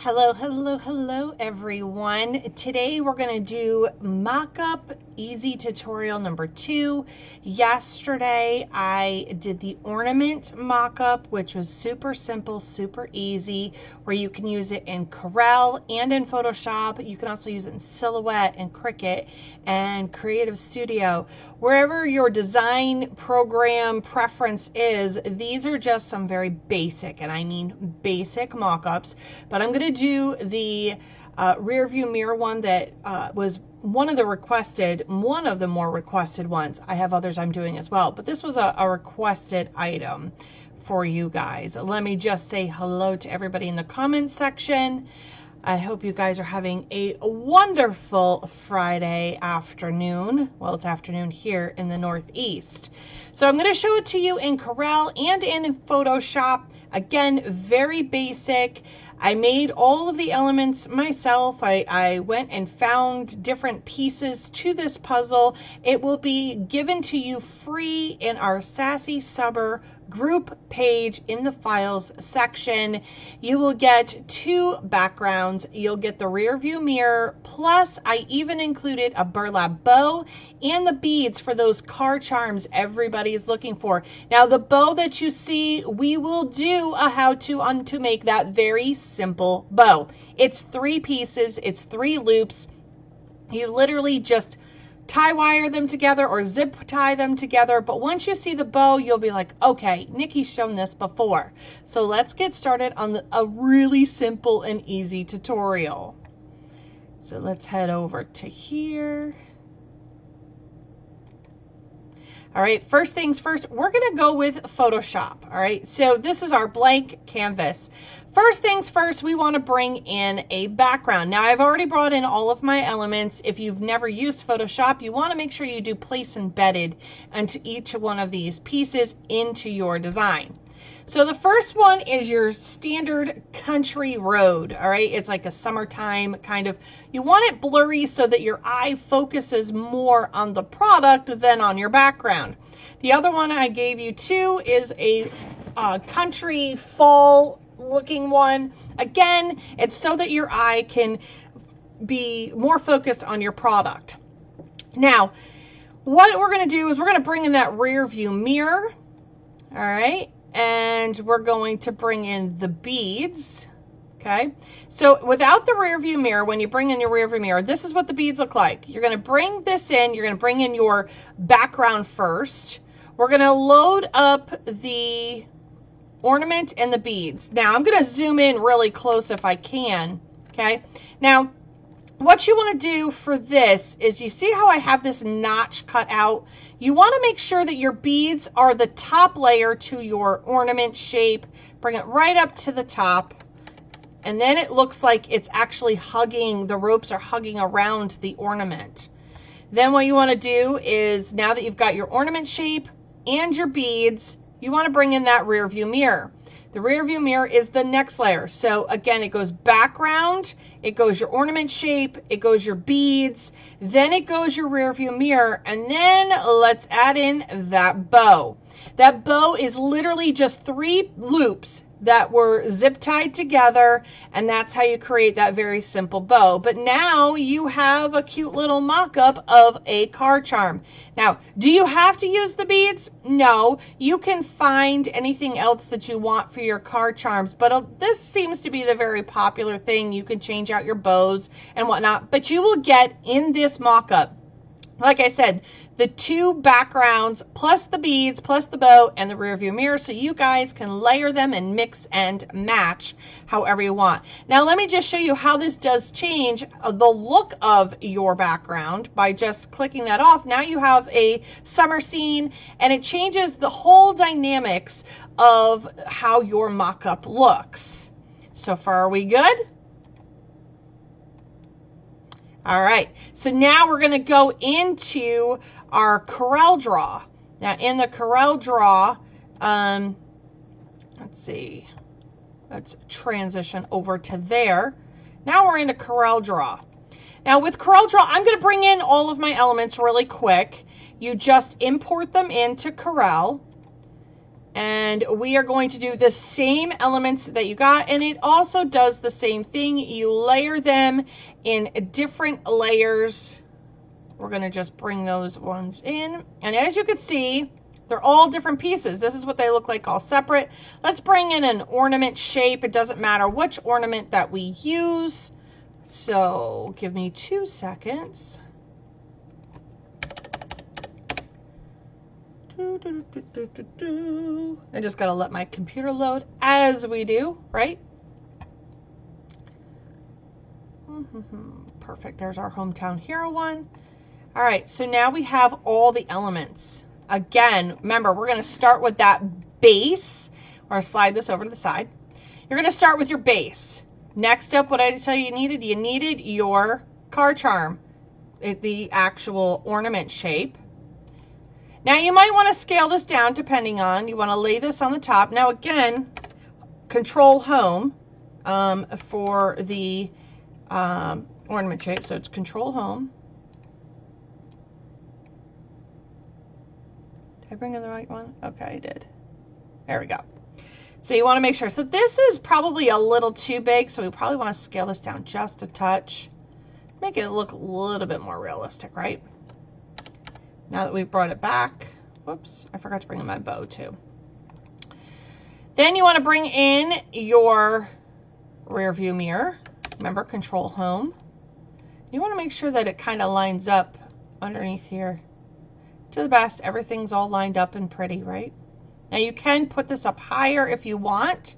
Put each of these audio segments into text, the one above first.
Hello, hello, hello, everyone. Today we're going to do mock-up easy tutorial number 2. Yesterday I did the ornament mock-up, which was super simple, super easy, where you can use it in Corel and in Photoshop. You can also use it in Silhouette and Cricut and Creative Studio. Wherever your design program preference is, these are just some very basic, and I mean basic mock-ups, but I'm going to do the rear view mirror one that was one of the more requested ones. I have others I'm doing as well, but this was a requested item for you guys. Let me just say hello to everybody in the comments section. I hope you guys are having a wonderful Friday afternoon. Well, it's afternoon here in the Northeast. So I'm going to show it to you in Corel and in Photoshop. Again, very basic. I made all of the elements myself. I went and found different pieces to this puzzle. It will be given to you free in our Sassy Subber group page in the files section. You will get 2 backgrounds. You'll get the rear view mirror, plus I even included a burlap bow and the beads for those car charms everybody is looking for. Now the bow that you see, we will do a how-to on to make that very simple bow. It's 3 pieces, it's 3 loops. You literally just tie wire them together or zip tie them together, but once you see the bow, you'll be like, okay, Nikki's shown this before. So let's get started on a really simple and easy tutorial. So let's head over to here. All right, first things first, we're gonna go with Photoshop, all right? So this is our blank canvas. First things first, we wanna bring in a background. Now I've already brought in all of my elements. If you've never used Photoshop, you wanna make sure you do place embedded into each one of these pieces into your design. So the first one is your standard country road, all right? It's like a summertime kind of, you want it blurry so that your eye focuses more on the product than on your background. The other one I gave you too is a country fall looking one. Again, it's so that your eye can be more focused on your product. Now, what we're gonna do is we're gonna bring in that rear view mirror, all right? And we're going to bring in the beads, okay? So without the rear view mirror, when you bring in your rear view mirror, this is what the beads look like. You're gonna bring this in, you're gonna bring in your background first. We're gonna load up the ornament and the beads. Now I'm gonna zoom in really close if I can, okay? Now, what you want to do for this is, you see how I have this notch cut out? You want to make sure that your beads are the top layer to your ornament shape. Bring it right up to the top. And then it looks like it's actually hugging, the ropes are hugging around the ornament. Then what you want to do is, now that you've got your ornament shape and your beads, you want to bring in that rear view mirror. The rear view mirror is the next layer. So again, it goes background, it goes your ornament shape, it goes your beads, then it goes your rear view mirror, and then let's add in that bow. That bow is literally just 3 loops that were zip tied together, and that's how you create that very simple bow. But now you have a cute little mock-up of a car charm. Now, do you have to use the beads? No, you can find anything else that you want for your car charms, but this seems to be the very popular thing. You can change out your bows and whatnot, but you will get in this mock-up, like I said, the 2 backgrounds plus the beads plus the bow and the rear view mirror, so you guys can layer them and mix and match however you want. Now let me just show you how this does change the look of your background by just clicking that off. Now you have a summer scene, and it changes the whole dynamics of how your mock-up looks. So far, are we good? All right, so now we're gonna go into our Corel Draw. Now in the Corel Draw, let's see, let's transition over to there. Now we're into Corel Draw. Now with Corel Draw, I'm gonna bring in all of my elements really quick. You just import them into Corel. And we are going to do the same elements that you got, and it also does the same thing. You layer them in different layers. We're going to just bring those ones in. And as you can see, they're all different pieces. This is what they look like all separate. Let's bring in an ornament shape. It doesn't matter which ornament that we use. So give me 2 seconds. I just got to let my computer load as we do, right? Perfect. There's our hometown hero one. All right, so now we have all the elements. Again, remember, we're going to start with that base. We're going to slide this over to the side. You're going to start with your base. Next up, what did I tell you needed? You needed your card charm, the actual ornament shape. Now, you might want to scale this down depending on, you want to lay this on the top. Now, again, Control Home for the ornament shape. So it's Control Home. Did I bring in the right one? Okay, I did. There we go. So you want to make sure. So this is probably a little too big, so we probably want to scale this down just a touch. Make it look a little bit more realistic, right? Now that we've brought it back. Whoops, I forgot to bring in my bow too. Then you want to bring in your rear view mirror. Remember, Control Home. You want to make sure that it kind of lines up underneath here. To the best, everything's all lined up and pretty, right? Now you can put this up higher if you want,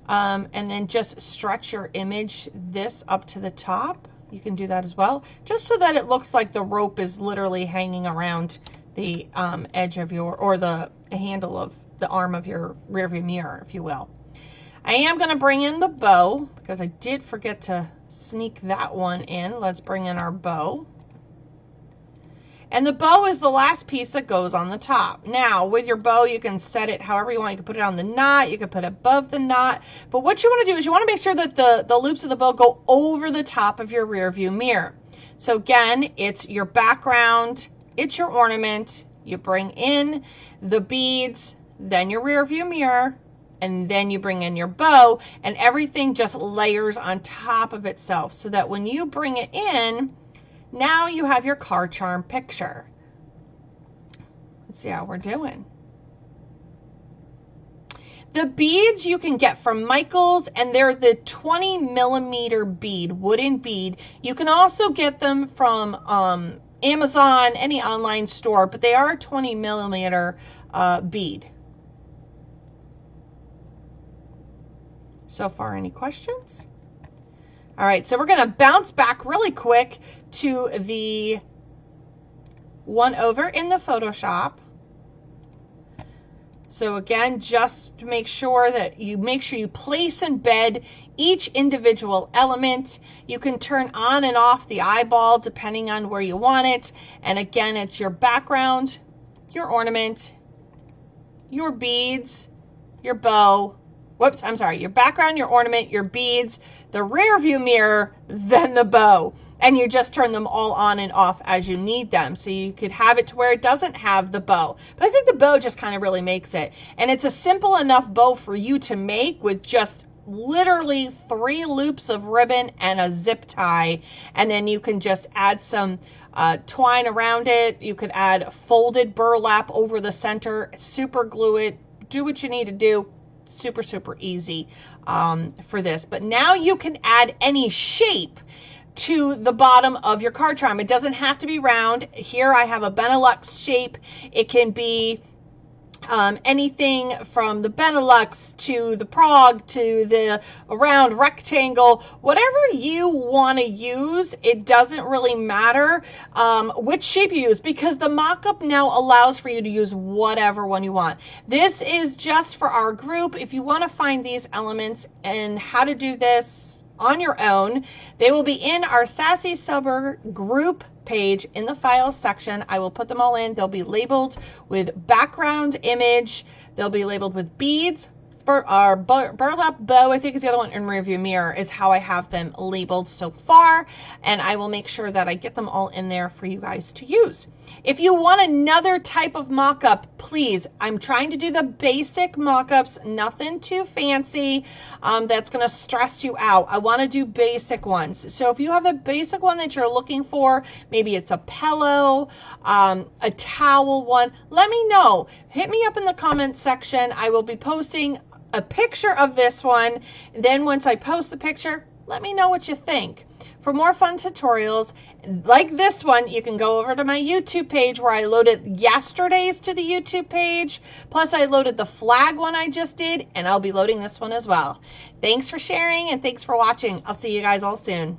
and then just stretch your image this up to the top. You can do that as well, just so that it looks like the rope is literally hanging around the edge of your, or the handle of the arm of your rear view mirror, if you will. I am going to bring in the bow because I did forget to sneak that one in. Let's bring in our bow. And the bow is the last piece that goes on the top. Now, with your bow, you can set it however you want. You can put it on the knot. You can put it above the knot. But what you want to do is you want to make sure that the loops of the bow go over the top of your rear view mirror. So again, it's your background. It's your ornament. You bring in the beads, then your rear view mirror, and then you bring in your bow, and everything just layers on top of itself so that when you bring it in, now you have your card charm picture. Let's see how we're doing. The beads you can get from Michael's, and they're the 20 millimeter bead, wooden bead. You can also get them from Amazon, any online store, but they are a 20 millimeter bead. So far, any questions? All right, so we're going to bounce back really quick to the one over in the Photoshop. So again, just to make sure that you place and bed each individual element. You can turn on and off the eyeball depending on where you want it. And again, it's your background, your ornament, your beads, your bow. Whoops, I'm sorry, your background, your ornament, your beads, the rear view mirror, then the bow. And you just turn them all on and off as you need them. So you could have it to where it doesn't have the bow. But I think the bow just kind of really makes it. And it's a simple enough bow for you to make with just literally 3 loops of ribbon and a zip tie. And then you can just add some twine around it. You could add folded burlap over the center, super glue it, do what you need to do. Super, super easy for this. But now you can add any shape to the bottom of your card charm. It doesn't have to be round. Here I have a Benelux shape. It can be anything from the Benelux to the Prague to the round rectangle, whatever you want to use. It doesn't really matter which shape you use, because the mock-up now allows for you to use whatever one you want. This is just for our group. If you want to find these elements and how to do this on your own, they will be in our Sassy Summer group page in the files section. I will put them all in. They'll be labeled with background image. They'll be labeled with beads. Our burlap bow, I think is the other one, in rear view mirror is how I have them labeled so far. And I will make sure that I get them all in there for you guys to use. If you want another type of mock-up, please, I'm trying to do the basic mock-ups, nothing too fancy that's going to stress you out. I want to do basic ones. So if you have a basic one that you're looking for, maybe it's a pillow, a towel one, let me know. Hit me up in the comments section. I will be posting a picture of this one. And then once I post the picture, let me know what you think. For more fun tutorials like this one, you can go over to my YouTube page where I loaded yesterday's to the YouTube page. Plus, I loaded the flag one I just did, and I'll be loading this one as well. Thanks for sharing, and thanks for watching. I'll see you guys all soon.